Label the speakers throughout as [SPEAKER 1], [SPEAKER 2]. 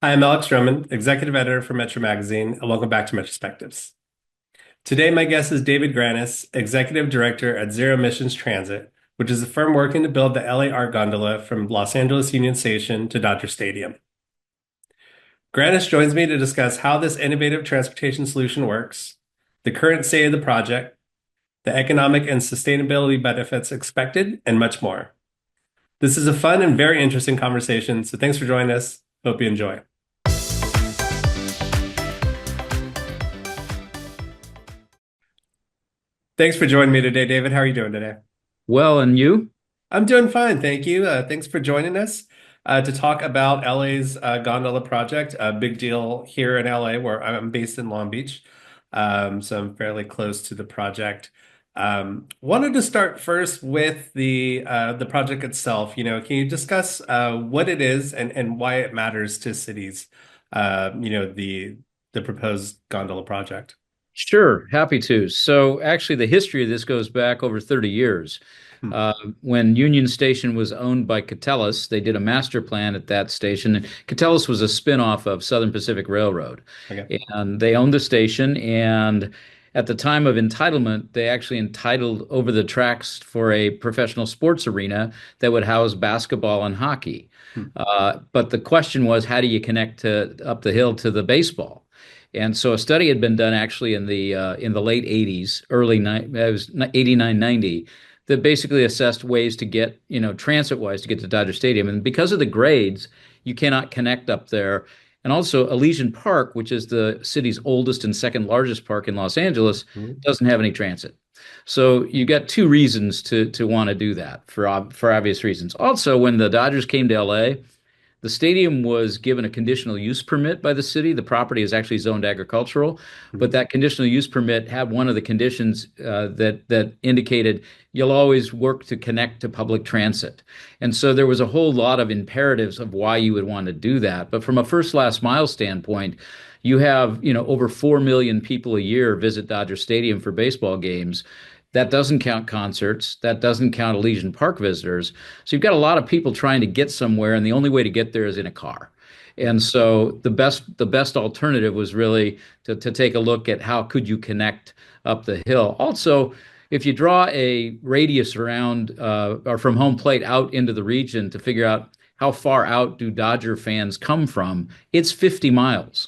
[SPEAKER 1] Hi, I'm Alex Drummond, Executive Editor for Metro Magazine, and welcome back to METROspectives. Today, my guest is David Grannis, Executive Director at Zero Emissions Transit, which is a firm working to build the LA Art Gondola from Los Angeles Union Station to Dodger Stadium. Grannis joins me to discuss how this innovative transportation solution works, the current state of the project, the economic and sustainability benefits expected, and much more. This is a fun and very interesting conversation, so thanks for joining us. Hope you enjoy. Thanks for joining me today, David. How are you doing today?
[SPEAKER 2] Well, and you?
[SPEAKER 1] I'm doing fine, thank you. Thanks for joining us to talk about LA's gondola project, a big deal here in LA, where I'm based in Long Beach. So I'm fairly close to the project. Wanted to start first with the project itself. Can you discuss what it is and why it matters to cities? The proposed gondola project.
[SPEAKER 2] Sure, happy to. So, actually, the history of this goes back over 30 years.
[SPEAKER 1] Hmm.
[SPEAKER 2] When Union Station was owned by Catellus, they did a master plan at that station. And Catellus was a spinoff of Southern Pacific Railroad.
[SPEAKER 1] Okay.
[SPEAKER 2] And they owned the station. And at the time of entitlement, they actually entitled over the tracks for a professional sports arena that would house basketball and hockey.
[SPEAKER 1] Hmm.
[SPEAKER 2] But the question was, how do you connect up the hill to the baseball? And so a study had been done actually in the late 80s, it was 89, 90, that basically assessed ways to get, transit-wise to get to Dodger Stadium. And because of the grades, you cannot connect up there. And also Elysian Park, which is the city's oldest and second largest park in Los Angeles,
[SPEAKER 1] Hmm.
[SPEAKER 2] doesn't have any transit. So you got two reasons to want to do that for obvious reasons. Also, when the Dodgers came to LA, the stadium was given a conditional use permit by the city. The property is actually zoned agricultural,
[SPEAKER 1] Hmm.
[SPEAKER 2] but that conditional use permit had one of the conditions that indicated you'll always work to connect to public transit. And so there was a whole lot of imperatives of why you would want to do that. But from a first last mile standpoint, you have, over 4 million people a year visit Dodger Stadium for baseball games. That doesn't count concerts. That doesn't count Elysian Park visitors. So you've got a lot of people trying to get somewhere, and the only way to get there is in a car. And so the best alternative was really to take a look at how could you connect up the hill. Also, if you draw a radius around or from home plate out into the region to figure out how far out do Dodger fans come from, it's 50 miles.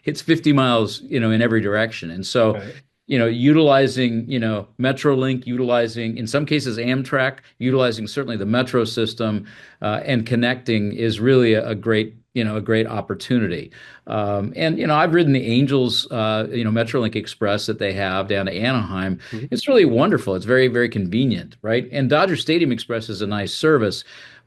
[SPEAKER 2] It's 50 miles, in every direction. And so
[SPEAKER 1] Right.
[SPEAKER 2] utilizing, Metrolink, utilizing, in some cases, Amtrak, utilizing certainly the metro system, and connecting is really a great opportunity. And, I've ridden the Angels, Metrolink Express that they have down to Anaheim.
[SPEAKER 1] Hmm.
[SPEAKER 2] It's really wonderful. It's very, very convenient, right? And Dodger Stadium Express is a nice service,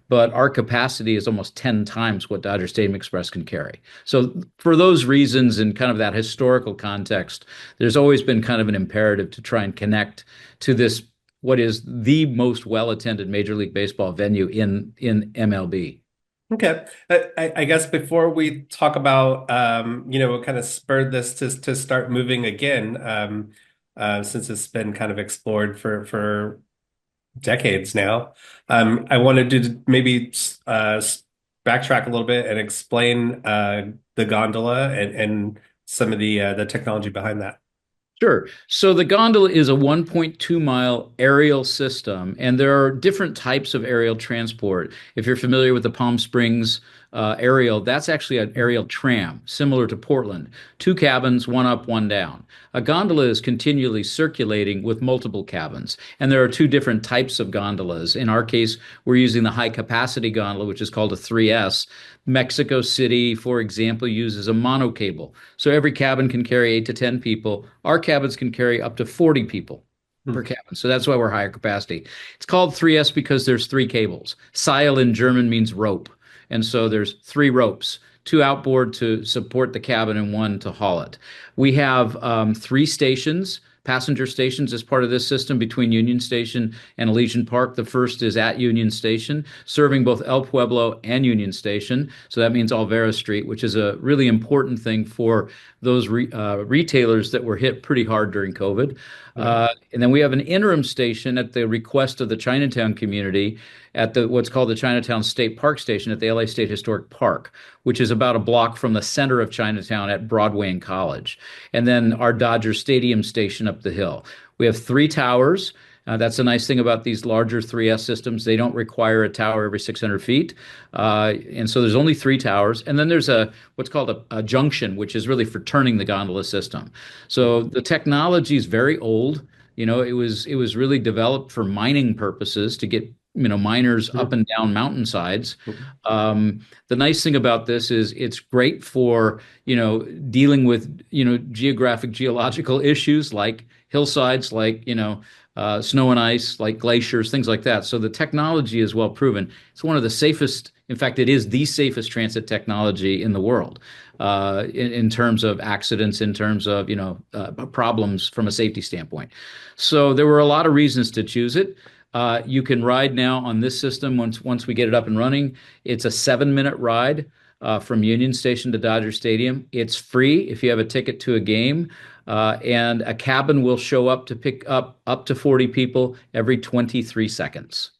[SPEAKER 2] but our capacity is almost 10 times what Dodger Stadium Express can carry. So for those reasons and kind of that historical context, there's always been kind of an imperative to try and connect to this, what is the most well-attended Major League Baseball venue in MLB.
[SPEAKER 1] Okay. I guess before we talk about, what kind of spurred this to start moving again, since it's been kind of explored for decades now, I wanted to maybe backtrack a little bit and explain the gondola and some of the technology behind that.
[SPEAKER 2] Sure. So the gondola is a 1.2 mile aerial system, and there are different types of aerial transport. If you're familiar with the Palm Springs aerial, that's actually an aerial tram, similar to Portland. Two cabins, one up, one down. A gondola is continually circulating with multiple cabins, and there are two different types of gondolas. In our case, we're using the high capacity gondola, which is called a 3S. Mexico City, for example, uses a monocable. So every cabin can carry 8 to 10 people. Our cabins can carry up to 40 people per
[SPEAKER 1] Hmm.
[SPEAKER 2] cabin. So that's why we're higher capacity. It's called 3S because there's three cables. Seil in German means rope. And so there's three ropes, two outboard to support the cabin and one to haul it. We have three stations. passenger stations as part of this system between Union Station and Elysian Park. The first is at Union Station, serving both El Pueblo and Union Station. So that means Alvera Street, which is a really important thing for those retailers that were hit pretty hard during COVID.
[SPEAKER 1] Right.
[SPEAKER 2] And then we have an interim station at the request of the Chinatown community at the what's called the Chinatown State Park Station at the LA State Historic Park, which is about a block from the center of Chinatown at Broadway and College. And then our Dodger Stadium station up the hill. We have three towers. That's a nice thing about these larger 3S systems. They don't require a tower every 600 feet. And so there's only three towers. And then there's what's called a junction, which is really for turning the gondola system. So the technology is very old. It was really developed for mining purposes to get miners up and down mountainside. The nice thing about this is it's great for dealing with geological issues like hillsides, like snow and ice, like glaciers, things like that. So the technology is well proven. It's one of the safest. In fact, it is the safest transit technology in the world in terms of accidents, in terms of problems from a safety standpoint. So there were a lot of reasons to choose it. You can ride now on this system once we get it up and running. It's a 7-minute ride from Union Station to Dodger Stadium. It's free if you have a ticket to a game, and a cabin will show up to pick up to 40 people every 23 seconds.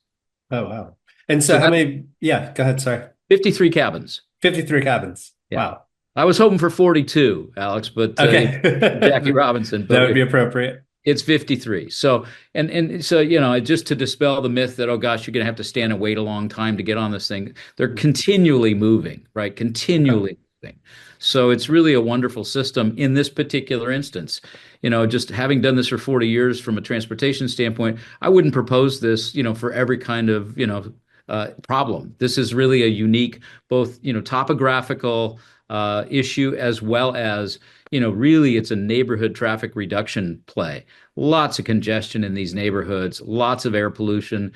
[SPEAKER 1] Oh, wow. And so
[SPEAKER 2] So
[SPEAKER 1] how
[SPEAKER 2] that
[SPEAKER 1] many? Yeah, go ahead. Sorry.
[SPEAKER 2] 53 cabins.
[SPEAKER 1] 53 cabins.
[SPEAKER 2] Yeah.
[SPEAKER 1] Wow.
[SPEAKER 2] I was hoping for 42, Alex, but
[SPEAKER 1] Okay.
[SPEAKER 2] Jackie Robinson,
[SPEAKER 1] That would
[SPEAKER 2] but
[SPEAKER 1] be appropriate.
[SPEAKER 2] it's 53. So and so just to dispel the myth that, oh gosh, you're going to have to stand and wait a long time to get on this thing. They're continually moving, right?
[SPEAKER 1] Okay.
[SPEAKER 2] Continually moving. So it's really a wonderful system in this particular instance. Just having done this for 40 years from a transportation standpoint, I wouldn't propose this, for every kind of, problem. This is really a unique, both, topographical issue as well as really it's a neighborhood traffic reduction play. Lots of congestion in these neighborhoods, lots of air pollution,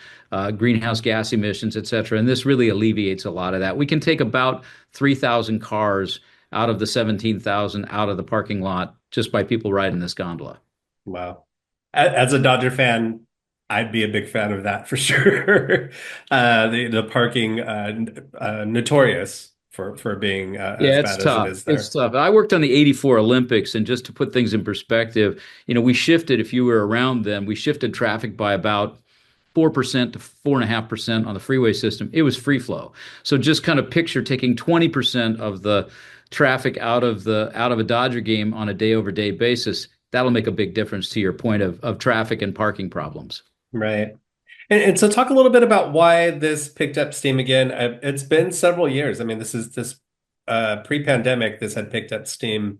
[SPEAKER 2] greenhouse gas emissions, et cetera. And this really alleviates a lot of that. We can take about 3,000 cars out of the 17,000 out of the parking lot just by people riding this gondola.
[SPEAKER 1] Wow. As a Dodger fan, I'd be a big fan of that for sure. The parking notorious for being as
[SPEAKER 2] Yeah, it's
[SPEAKER 1] bad as it
[SPEAKER 2] tough.
[SPEAKER 1] is
[SPEAKER 2] It's
[SPEAKER 1] there.
[SPEAKER 2] tough. I worked on the '84 Olympics, and just to put things in perspective, we shifted, if you were around then, we shifted traffic by about 4% to 4.5% on the freeway system. It was free flow. So just kind of picture taking 20% of the traffic out of a Dodger game on a day over day basis. That'll make a big difference to your point of traffic and parking problems.
[SPEAKER 1] Right. And so talk a little bit about why this picked up steam again. It's been several years. I mean, this pre-pandemic, this had picked up steam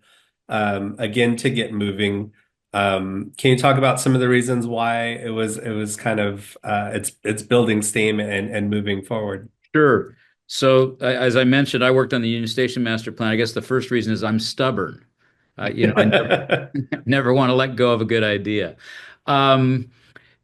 [SPEAKER 1] again to get moving. Can you talk about some of the reasons why it was kind of it's building steam and moving forward?
[SPEAKER 2] Sure. So as I mentioned, I worked on the Union Station Master Plan. I guess the first reason is I'm stubborn. I never want to let go of a good idea. Um,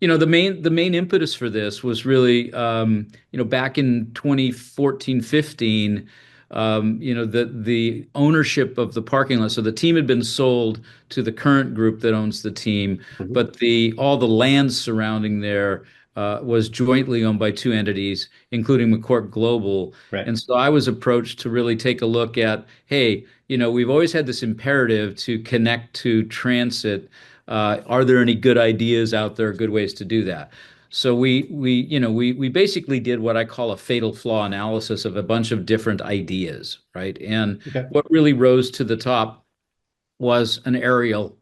[SPEAKER 2] the main impetus for this was really, back in 2014, 15, the ownership of the parking lot. So the team had been sold to the current group that owns the team,
[SPEAKER 1] Mhm.
[SPEAKER 2] but all the land surrounding there was jointly owned by two entities, including McCourt Global.
[SPEAKER 1] Right.
[SPEAKER 2] And so I was approached to really take a look at, hey, we've always had this imperative to connect to transit. Are there any good ideas out there, good ways to do that? So we basically did what I call a fatal flaw analysis of a bunch of different ideas, right? And
[SPEAKER 1] Okay.
[SPEAKER 2] what really rose to the top was an aerial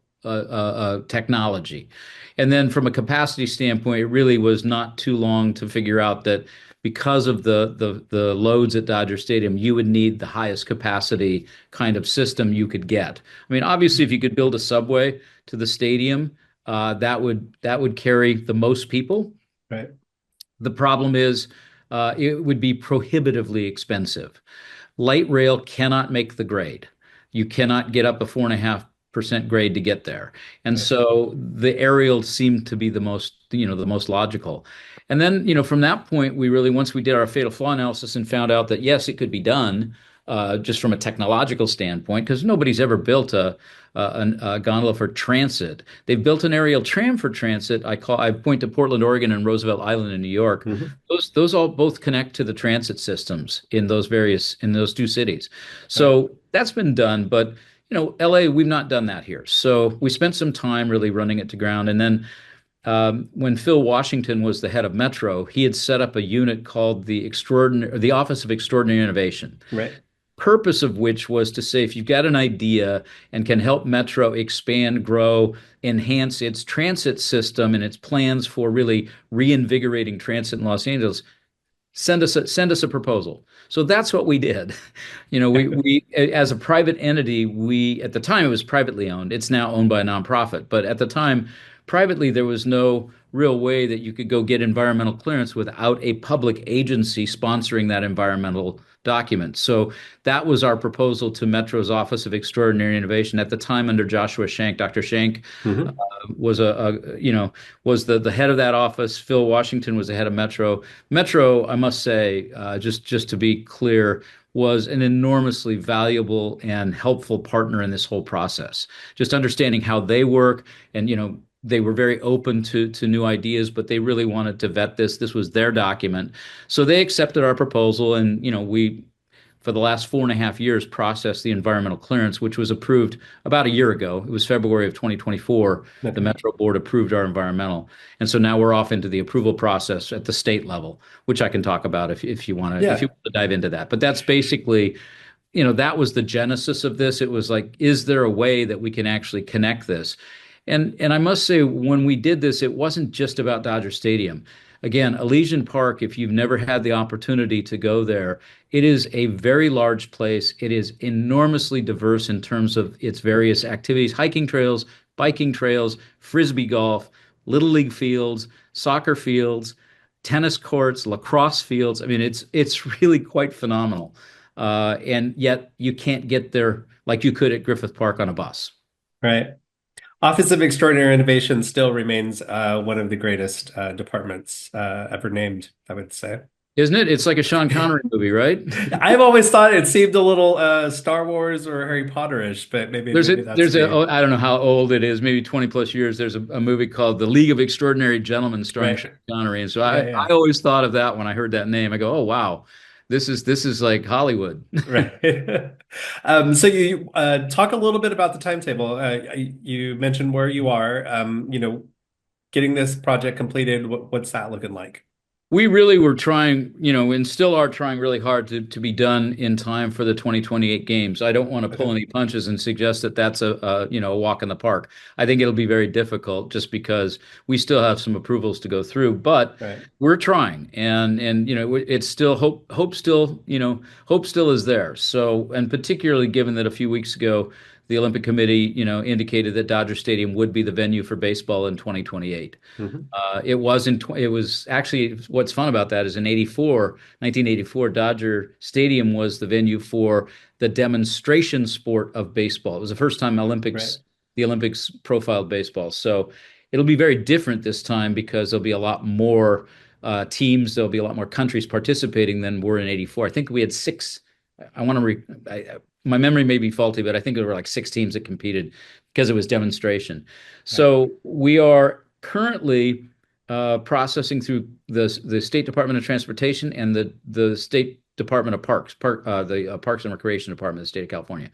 [SPEAKER 2] technology. And then from a capacity standpoint, it really was not too long to figure out that because of the loads at Dodger Stadium, you would need the highest capacity kind of system you could get. I mean, obviously, if you could build a subway to the stadium, that would carry the most people.
[SPEAKER 1] Right.
[SPEAKER 2] The problem is, it would be prohibitively expensive. Light rail cannot make the grade. You cannot get up a 4.5% grade to get there. And
[SPEAKER 1] Right.
[SPEAKER 2] so the aerial seemed to be the most logical. And then, from that point, once we did our fatal flaw analysis and found out that yes, it could be done, just from a technological standpoint, because nobody's ever built a gondola for transit. They've built an aerial tram for transit. I point to Portland, Oregon, and Roosevelt Island in New York.
[SPEAKER 1] Hmm.
[SPEAKER 2] Those all both connect to the transit systems in those two cities.
[SPEAKER 1] Right.
[SPEAKER 2] So that's been done, but LA, we've not done that here. So we spent some time really running it to ground, and then when Phil Washington was the head of Metro, he had set up a unit called the Office of Extraordinary Innovation.
[SPEAKER 1] Right.
[SPEAKER 2] Purpose of which was to say, if you've got an idea and can help Metro expand, grow, enhance its transit system and its plans for really reinvigorating transit in Los Angeles, send us a proposal. So that's what we did. We as a private entity, we at the time it was privately owned. It's now owned by a nonprofit, but at the time, privately there was no real way that you could go get environmental clearance without a public agency sponsoring that environmental document. So that was our proposal to Metro's Office of Extraordinary Innovation at the time under Joshua Shank. Dr. Shank
[SPEAKER 1] Hmm.
[SPEAKER 2] was was the head of that office. Phil Washington was the head of Metro. Metro, I must say, just to be clear, was an enormously valuable and helpful partner in this whole process. Just understanding how they work, and they were very open to new ideas, but they really wanted to vet this. This was their document, so they accepted our proposal, and we for the last 4.5 years processed the environmental clearance, which was approved about a year ago. It was February of 2024. The
[SPEAKER 1] Okay.
[SPEAKER 2] Metro Board approved our environmental. And so now we're off into the approval process at the state level, which I can talk about if you want to, if
[SPEAKER 1] Yeah.
[SPEAKER 2] you want to dive into that. But that's basically, that was the genesis of this. It was like, is there a way that we can actually connect this? And I must say, when we did this, it wasn't just about Dodger Stadium. Again, Elysian Park, if you've never had the opportunity to go there, it is a very large place. It is enormously diverse in terms of its various activities, hiking trails, biking trails, frisbee golf, little league fields, soccer fields, tennis courts, lacrosse fields. I mean, it's really quite phenomenal. And yet you can't get there like you could at Griffith Park on a bus.
[SPEAKER 1] Right. Office of Extraordinary Innovation still remains one of the greatest departments ever named, I would say.
[SPEAKER 2] Isn't it? It's like a Sean Connery movie, right?
[SPEAKER 1] I've always thought it seemed a little Star Wars or Harry Potterish, but maybe that's me.
[SPEAKER 2] I don't know how old it is, maybe 20 plus years. There's a movie called The League of Extraordinary Gentlemen starring
[SPEAKER 1] Right.
[SPEAKER 2] Sean Connery. And so
[SPEAKER 1] Yeah,
[SPEAKER 2] I
[SPEAKER 1] yeah.
[SPEAKER 2] always thought of that when I heard that name. I go, oh wow, this is like Hollywood.
[SPEAKER 1] Right. So you talk a little bit about the timetable. You mentioned where you are. Getting this project completed. What's that looking like?
[SPEAKER 2] We really were trying, and still are trying really hard to be done in time for the 2028 games. I don't want to pull
[SPEAKER 1] Okay.
[SPEAKER 2] any punches and suggest that that's a walk in the park. I think it'll be very difficult just because we still have some approvals to go through, but
[SPEAKER 1] Right.
[SPEAKER 2] we're trying, and it's still hope still is there. So, and particularly given that a few weeks ago the Olympic Committee, indicated that Dodger Stadium would be the venue for baseball in 2028.
[SPEAKER 1] Hmm.
[SPEAKER 2] It was actually, what's fun about that is in 1984, Dodger Stadium was the venue for the demonstration sport of baseball. It was the first time
[SPEAKER 1] Right.
[SPEAKER 2] the Olympics profiled baseball. So it'll be very different this time because there'll be a lot more teams, there'll be a lot more countries participating than were in 84. I think we had six. I want to my memory may be faulty, but I think there were like six teams that competed because it was demonstration.
[SPEAKER 1] Right.
[SPEAKER 2] So we are currently processing through the State Department of Transportation and the State Department of the Parks and Recreation Department of the state of California.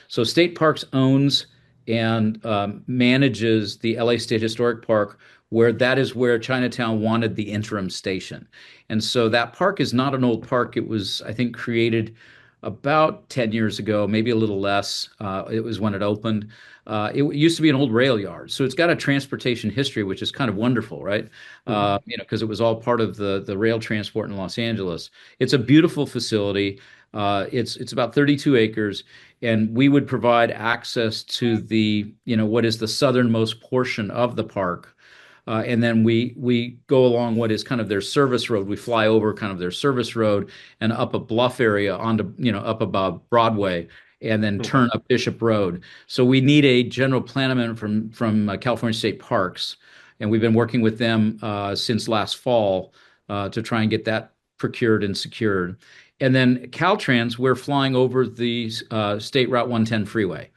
[SPEAKER 2] So State Parks owns and manages the LA State Historic Park, where that is where Chinatown wanted the interim station. And so that park is not an old park. It was, I think, created about 10 years ago, maybe a little less. It was when it opened. It used to be an old rail yard, so it's got a transportation history, which is kind of wonderful, right?
[SPEAKER 1] Hmm.
[SPEAKER 2] Because it was all part of the rail transport in Los Angeles. It's a beautiful facility. It's about 32 acres, and we would provide access to what is the southernmost portion of the park. And then we go along what is kind of their service road. We fly over kind of their service road and up a bluff area onto, up above Broadway, and then
[SPEAKER 1] Okay.
[SPEAKER 2] turn up Bishop Road. So we need a general plan amendment from California State Parks, and we've been working with them since last fall to try and get that procured and secured. And then Caltrans, we're flying over the State Route 110 freeway.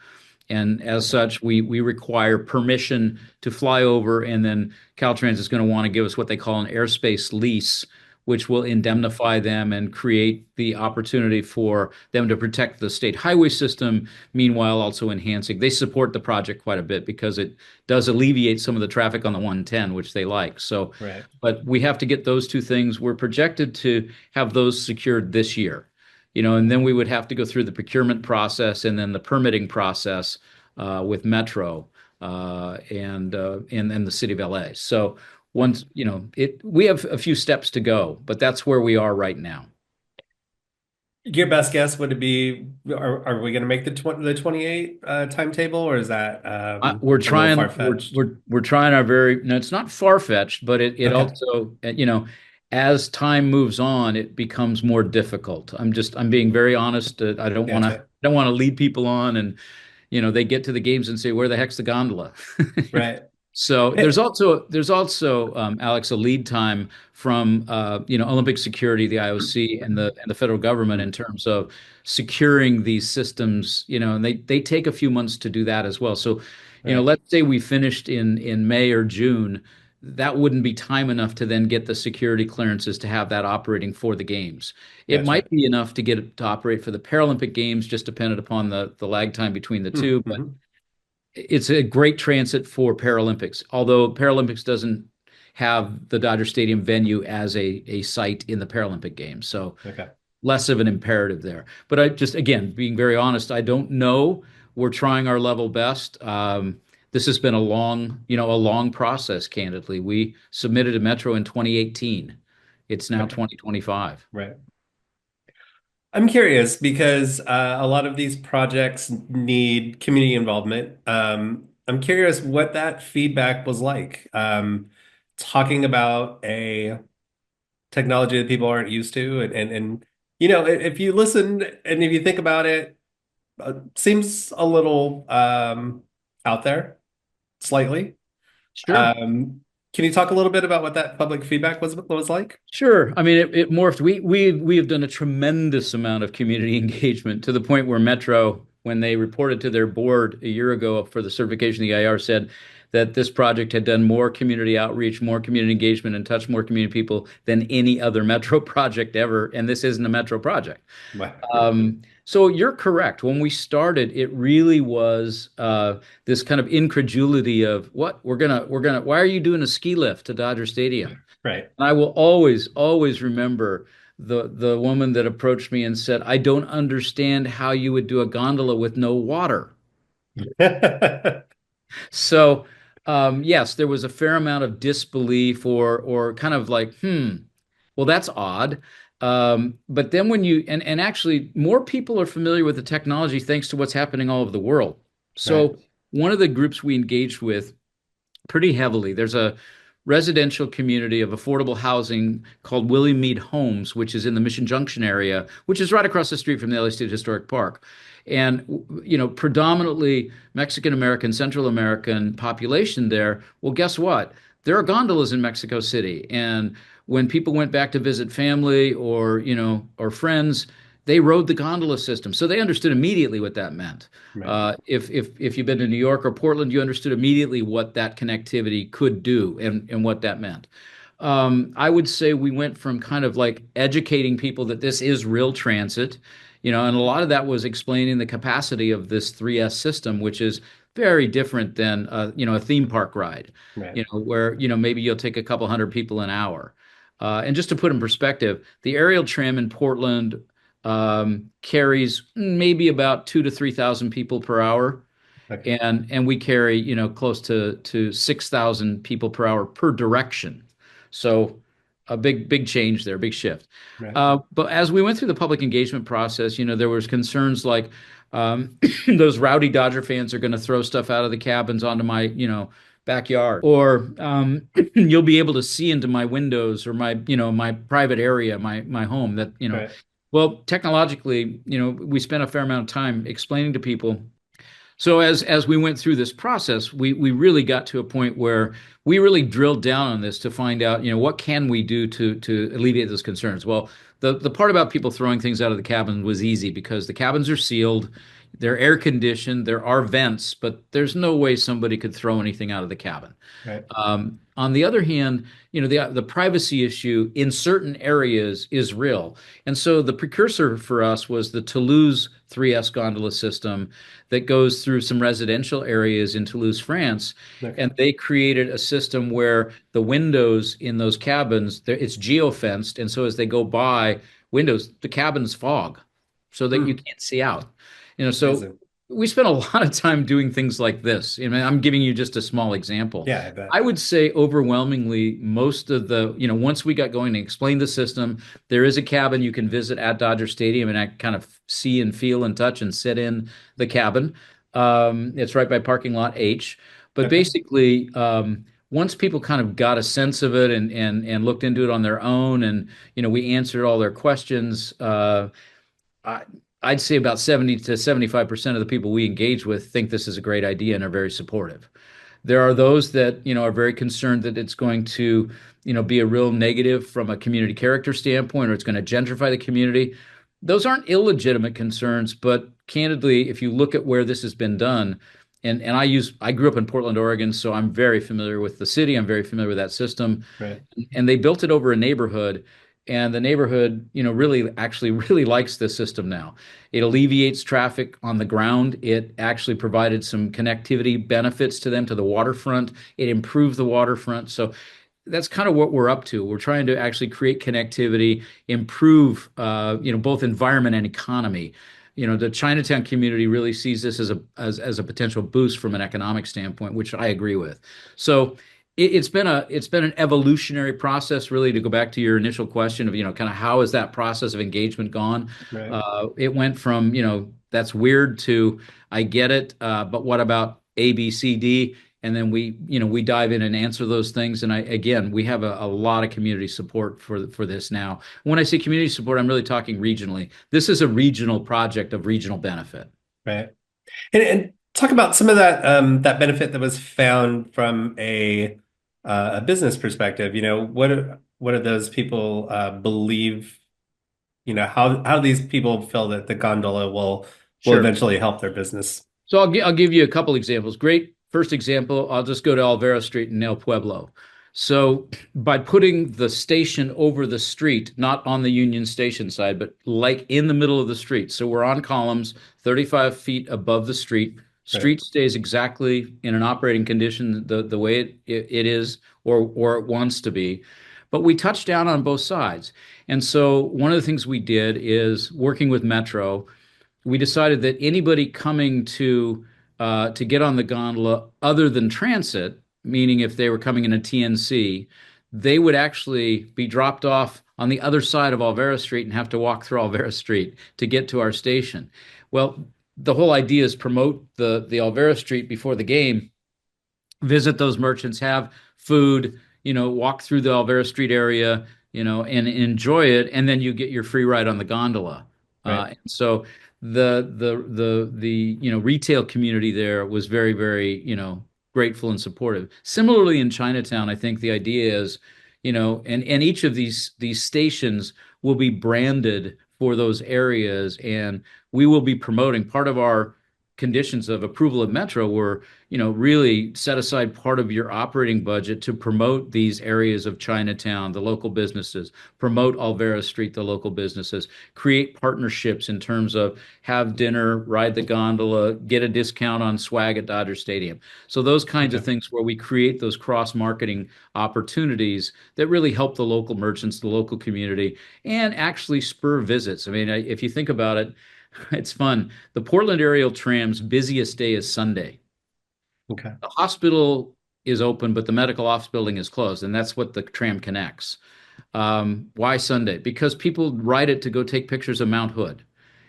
[SPEAKER 2] And as
[SPEAKER 1] Okay.
[SPEAKER 2] such, we require permission to fly over, and then Caltrans is going to want to give us what they call an airspace lease, which will indemnify them and create the opportunity for them to protect the state highway system, meanwhile also enhancing. They support the project quite a bit because it does alleviate some of the traffic on the 110, which they like. So,
[SPEAKER 1] Right.
[SPEAKER 2] but we have to get those two things. We're projected to have those secured this year. And then we would have to go through the procurement process and then the permitting process with Metro and the city of LA. So once, we have a few steps to go, but that's where we are right now.
[SPEAKER 1] Your best guess would it be, are we going to make the 28 timetable, or is that
[SPEAKER 2] We're
[SPEAKER 1] a little
[SPEAKER 2] trying,
[SPEAKER 1] far-fetched?
[SPEAKER 2] we're trying our very, no, it's not far-fetched, but it
[SPEAKER 1] Okay.
[SPEAKER 2] also, as time moves on, it becomes more difficult. I'm being very honest. I
[SPEAKER 1] Gotcha.
[SPEAKER 2] don't want to lead people on and they get to the games and say, where the heck's the gondola?
[SPEAKER 1] Right.
[SPEAKER 2] So there's also Alex, a lead time from Olympic Security, the IOC, and the federal government in terms of securing these systems. And they take a few months to do that as well. So,
[SPEAKER 1] Right.
[SPEAKER 2] let's say we finished in May or June, that wouldn't be time enough to then get the security clearances to have that operating for the games. It
[SPEAKER 1] Gotcha.
[SPEAKER 2] might be enough to get it to operate for the Paralympic Games, just dependent upon the lag time between the two. But
[SPEAKER 1] Mm-hmm.
[SPEAKER 2] it's a great transit for Paralympics, although Paralympics doesn't have the Dodger Stadium venue as a site in the Paralympic Games. So
[SPEAKER 1] Okay.
[SPEAKER 2] less of an imperative there. But I just, again, being very honest, I don't know. We're trying our level best. This has been a long process, candidly. We submitted a Metro in 2018. It's now
[SPEAKER 1] Okay.
[SPEAKER 2] 2025.
[SPEAKER 1] Right. I'm curious because a lot of these projects need community involvement. I'm curious what that feedback was like. Talking about a technology that people aren't used to, and if you listen and if you think about it, seems a little out there, slightly.
[SPEAKER 2] Sure.
[SPEAKER 1] Um, can you talk a little bit about what that public feedback was like?
[SPEAKER 2] Sure. I mean, it morphed. We have done a tremendous amount of community engagement to the point where Metro, when they reported to their board a year ago for the certification of the EIR, said that this project had done more community outreach, more community engagement, and touched more community people than any other Metro project ever. And this isn't a Metro project.
[SPEAKER 1] Wow.
[SPEAKER 2] So you're correct. When we started, it really was this kind of incredulity of what we're gonna. Why are you doing a ski lift to Dodger Stadium?
[SPEAKER 1] Right.
[SPEAKER 2] And I will always, always remember the woman that approached me and said, "I don't understand how you would do a gondola with no water." So, yes, there was a fair amount of disbelief or kind of like, well, that's odd. But then when and actually more people are familiar with the technology thanks to what's happening all over the world.
[SPEAKER 1] Right.
[SPEAKER 2] So one of the groups we engaged with pretty heavily. There's a residential community of affordable housing called Willie Mead Homes, which is in the Mission Junction area, which is right across the street from the LA State Historic Park. And, predominantly Mexican American, Central American population there. Well, guess what? There are gondolas in Mexico City. And when people went back to visit family or friends, they rode the gondola system. So they understood immediately what that meant.
[SPEAKER 1] Right.
[SPEAKER 2] If you've been to New York or Portland, you understood immediately what that connectivity could do and what that meant. I would say we went from kind of like educating people that this is real transit, and a lot of that was explaining the capacity of this 3S system, which is very different than a theme park ride,
[SPEAKER 1] Right.
[SPEAKER 2] where maybe you'll take a couple hundred people an hour. And just to put in perspective, the aerial tram in Portland carries maybe about 2 to 3,000 people per hour,
[SPEAKER 1] Okay.
[SPEAKER 2] and we carry close to 6,000 people per hour per direction. So a big change there, big shift.
[SPEAKER 1] Right.
[SPEAKER 2] But as we went through the public engagement process, there was concerns like those rowdy Dodger fans are going to throw stuff out of the cabins onto my backyard, or you'll be able to see into my windows or my private area, my home that.
[SPEAKER 1] Right.
[SPEAKER 2] Well, technologically, we spent a fair amount of time explaining to people. So as we went through this process, we really got to a point where we really drilled down on this to find out, what can we do to alleviate those concerns? Well, the part about people throwing things out of the cabin was easy because the cabins are sealed, they're air conditioned, there are vents, but there's no way somebody could throw anything out of the cabin.
[SPEAKER 1] Right.
[SPEAKER 2] On the other hand, the privacy issue in certain areas is real. And so the precursor for us was the Toulouse 3S gondola system that goes through some residential areas in Toulouse, France.
[SPEAKER 1] Okay.
[SPEAKER 2] And they created a system where the windows in those cabins, it's geofenced. And so as they go by windows, the cabins fog so that you
[SPEAKER 1] Hmm.
[SPEAKER 2] can't see out. So
[SPEAKER 1] Amazing.
[SPEAKER 2] we spent a lot of time doing things like this. I'm giving you just a small example.
[SPEAKER 1] Yeah, I bet.
[SPEAKER 2] I would say overwhelmingly most of once we got going and explained the system, there is a cabin you can visit at Dodger Stadium and I kind of see and feel and touch and sit in the cabin. It's right by parking lot H. But
[SPEAKER 1] Okay.
[SPEAKER 2] basically, once people kind of got a sense of it and looked into it on their own, and we answered all their questions. I, I'd say about 70 to 75% of the people we engage with think this is a great idea and are very supportive. There are those that, are very concerned that it's going to, be a real negative from a community character standpoint, or it's going to gentrify the community. Those aren't illegitimate concerns, but candidly, if you look at where this has been done, I grew up in Portland, Oregon, so I'm very familiar with the city. I'm very familiar with that system.
[SPEAKER 1] Right.
[SPEAKER 2] And they built it over a neighborhood, and the neighborhood, really actually really likes this system now. It alleviates traffic on the ground. It actually provided some connectivity benefits to them to the waterfront. It improved the waterfront. So that's kind of what we're up to. We're trying to actually create connectivity, improve, both environment and economy. The Chinatown community really sees this as a potential boost from an economic standpoint, which I agree with. So it's been an evolutionary process, really, to go back to your initial question of, kind of how has that process of engagement gone?
[SPEAKER 1] Right.
[SPEAKER 2] It went from, that's weird to I get it, but what about A, B, C, D? And then we dive in and answer those things. And again, we have a lot of community support for this now. When I say community support, I'm really talking regionally. This is a regional project of regional benefit.
[SPEAKER 1] Right. And talk about some of that benefit that was found from a business perspective. What do those people believe? How do these people feel that the gondola will
[SPEAKER 2] Sure.
[SPEAKER 1] eventually help their business?
[SPEAKER 2] So I'll give you a couple examples. Great first example, I'll just go to Alvera Street in El Pueblo. So by putting the station over the street, not on the Union Station side, but like in the middle of the street. So we're on columns 35 feet above the street.
[SPEAKER 1] Right.
[SPEAKER 2] Street stays exactly in an operating condition the way it is or it wants to be. But we touch down on both sides. And so one of the things we did is working with Metro, we decided that anybody coming to get on the gondola other than transit, meaning if they were coming in a TNC, they would actually be dropped off on the other side of Alvera Street and have to walk through Alvera Street to get to our station. Well, the whole idea is promote the Alvera Street before the game, visit those merchants, have food, walk through the Alvera Street area, and enjoy it, and then you get your free ride on the gondola.
[SPEAKER 1] Right.
[SPEAKER 2] And so the retail community there was very, very, grateful and supportive. Similarly in Chinatown, I think the idea is, and each of these stations will be branded for those areas, and we will be promoting part of our conditions of approval at Metro were, really set aside part of your operating budget to promote these areas of Chinatown, the local businesses, promote Alvera Street, the local businesses, create partnerships in terms of have dinner, ride the gondola, get a discount on swag at Dodger Stadium. So those kinds of
[SPEAKER 1] Okay.
[SPEAKER 2] things where we create those cross-marketing opportunities that really help the local merchants, the local community, and actually spur visits. I mean, if you think about it, it's fun. The Portland Aerial Tram's busiest day is Sunday.
[SPEAKER 1] Okay.
[SPEAKER 2] The hospital is open, but the medical office building is closed, and that's what the tram connects. Why Sunday? Because people ride it to go take pictures of Mount Hood.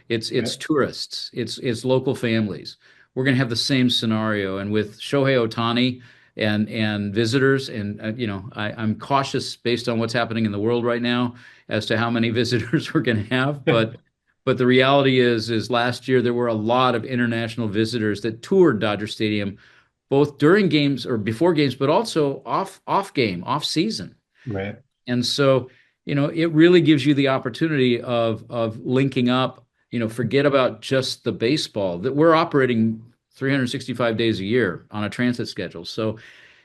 [SPEAKER 2] It's
[SPEAKER 1] Right.
[SPEAKER 2] tourists, it's local families. We're going to have the same scenario, and with Shohei Ohtani and visitors, and I'm cautious based on what's happening in the world right now as to how many visitors we're going to have, but the reality is last year there were a lot of international visitors that toured Dodger Stadium, both during games or before games, but also off game, off season.
[SPEAKER 1] Right.
[SPEAKER 2] And so, it really gives you the opportunity of linking up, forget about just the baseball that we're operating 365 days a year on a transit schedule. So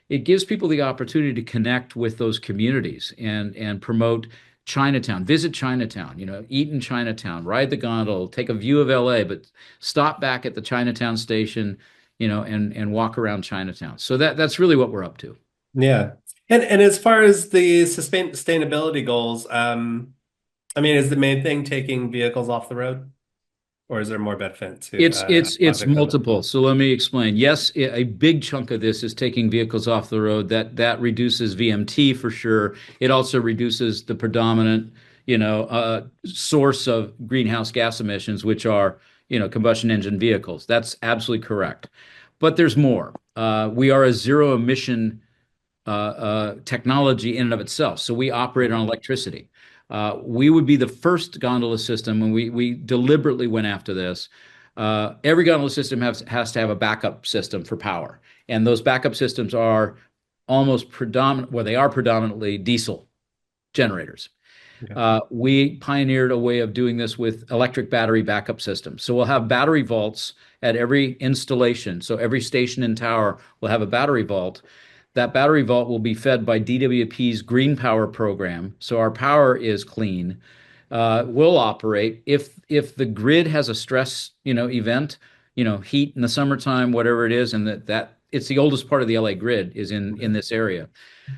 [SPEAKER 2] it gives people the opportunity to connect with those communities and promote Chinatown, visit Chinatown, eat in Chinatown, ride the gondola, take a view of LA, but stop back at the Chinatown station, and walk around Chinatown. So that's really what we're up to.
[SPEAKER 1] Yeah. And as far as the sustainability goals, I mean, is the main thing taking vehicles off the road, or is there more benefit to a
[SPEAKER 2] It's
[SPEAKER 1] project like that?
[SPEAKER 2] multiple. So let me explain. Yes, a big chunk of this is taking vehicles off the road. That reduces VMT for sure. It also reduces the predominant, source of greenhouse gas emissions, which are, combustion engine vehicles. That's absolutely correct. But there's more. We are a zero emission technology in and of itself. So we operate on
[SPEAKER 1] Mhm.
[SPEAKER 2] electricity. We would be the first gondola system when we deliberately went after this. Every gondola system has to have a backup system for power. And those backup systems are almost predominant, well, they are predominantly diesel generators.
[SPEAKER 1] Okay.
[SPEAKER 2] We pioneered a way of doing this with electric battery backup systems. So we'll have battery vaults at every installation. So every station and tower will have a battery vault. That battery vault will be fed by DWP's Green Power program. So our power is clean. We'll operate if the grid has a stress, event, heat in the summertime, whatever it is, and that it's the oldest part of the LA grid is in this area.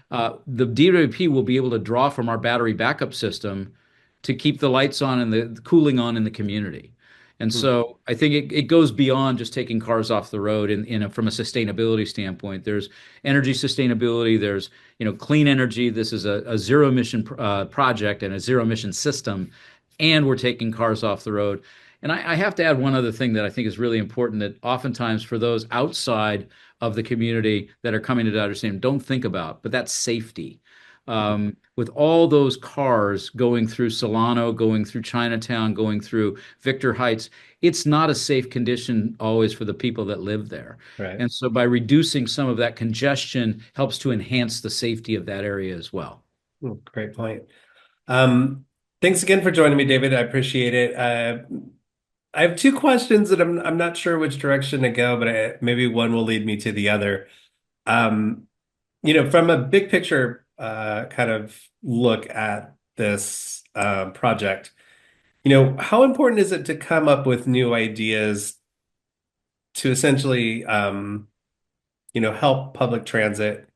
[SPEAKER 2] The DWP will be able to draw from our battery backup system to keep the lights on and the cooling on in the community. And
[SPEAKER 1] Hmm.
[SPEAKER 2] so I think it goes beyond just taking cars off the road from a sustainability standpoint. There's energy sustainability, there's clean energy. This is a zero emission project and a zero emission system, and we're taking cars off the road. And I have to add one other thing that I think is really important that oftentimes for those outside of the community that are coming to understand don't think about, but that's safety. With all those cars going through Solano, going through Chinatown, going through Victor Heights, it's not a safe condition always for the people that live there.
[SPEAKER 1] Right.
[SPEAKER 2] And so by reducing some of that congestion helps to enhance the safety of that area as well.
[SPEAKER 1] Great point. Um, Thanks again for joining me, David. I appreciate it. I have two questions that I'm not sure which direction to go, but maybe one will lead me to the other. Um, from a big picture kind of look at this project, how important is it to come up with new ideas to essentially, help public transit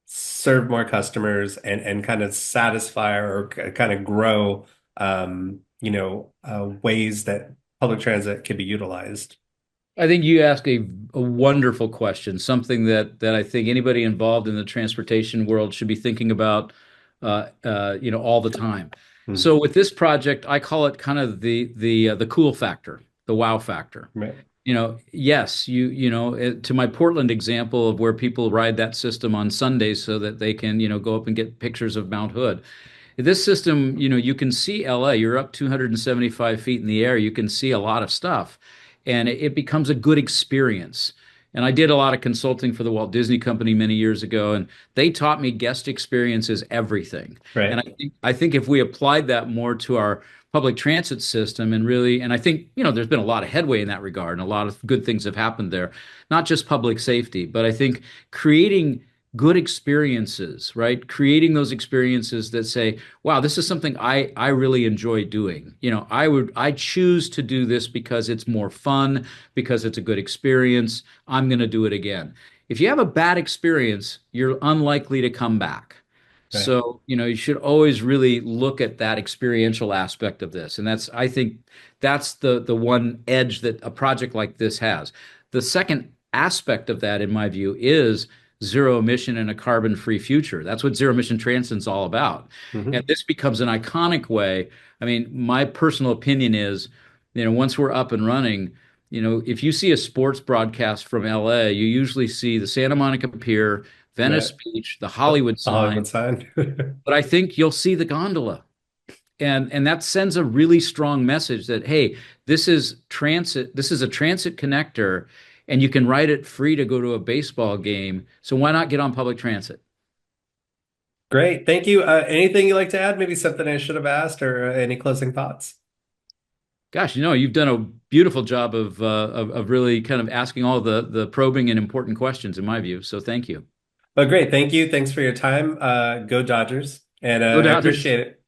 [SPEAKER 1] serve more customers and kind of satisfy or kind of grow, ways that public transit can be utilized?
[SPEAKER 2] I think you ask a wonderful question, something that I think anybody involved in the transportation world should be thinking about, all the time.
[SPEAKER 1] Hmm.
[SPEAKER 2] So with this project, I call it kind of the cool factor, the wow factor.
[SPEAKER 1] Right.
[SPEAKER 2] Yes, to my Portland example of where people ride that system on Sundays so that they can, go up and get pictures of Mount Hood. This system, you can see LA. You're up 275 feet in the air. You can see a lot of stuff, and it becomes a good experience. And I did a lot of consulting for the Walt Disney Company many years ago, and they taught me guest experience is everything. And
[SPEAKER 1] Right.
[SPEAKER 2] I think if we applied that more to our public transit system and really, and I think, there's been a lot of headway in that regard, and a lot of good things have happened there, not just public safety, but I think creating good experiences, right? Creating those experiences that say, wow, this is something I really enjoy doing. I choose to do this because it's more fun, because it's a good experience. I'm going to do it again. If you have a bad experience, you're unlikely to come back.
[SPEAKER 1] Right.
[SPEAKER 2] So, you should always really look at that experiential aspect of this. And I think that's the one edge that a project like this has. The second aspect of that, in my view, is zero emission and a carbon free future. That's what zero emission transit's all about. And
[SPEAKER 1] Hmm.
[SPEAKER 2] this becomes an iconic way. I mean, my personal opinion is, once we're up and running, if you see a sports broadcast from LA, you usually see the Santa Monica Pier, Venice
[SPEAKER 1] Right.
[SPEAKER 2] Beach, the
[SPEAKER 1] The
[SPEAKER 2] Hollywood
[SPEAKER 1] Hollywood
[SPEAKER 2] sign,
[SPEAKER 1] sign.
[SPEAKER 2] but I think you'll see the gondola. And that sends a really strong message that, hey, this is transit, this is a transit connector, and you can ride it free to go to a baseball game. So why not get on public transit?
[SPEAKER 1] Great. Thank you. Anything you'd like to add? Maybe something I should have asked or any closing thoughts?
[SPEAKER 2] Gosh, you've done a beautiful job of really kind of asking all the probing and important questions in my view. So thank you.
[SPEAKER 1] Well, great. Thank you. Thanks for your time. Go Dodgers. And
[SPEAKER 2] Go
[SPEAKER 1] I
[SPEAKER 2] Dodgers.
[SPEAKER 1] appreciate it.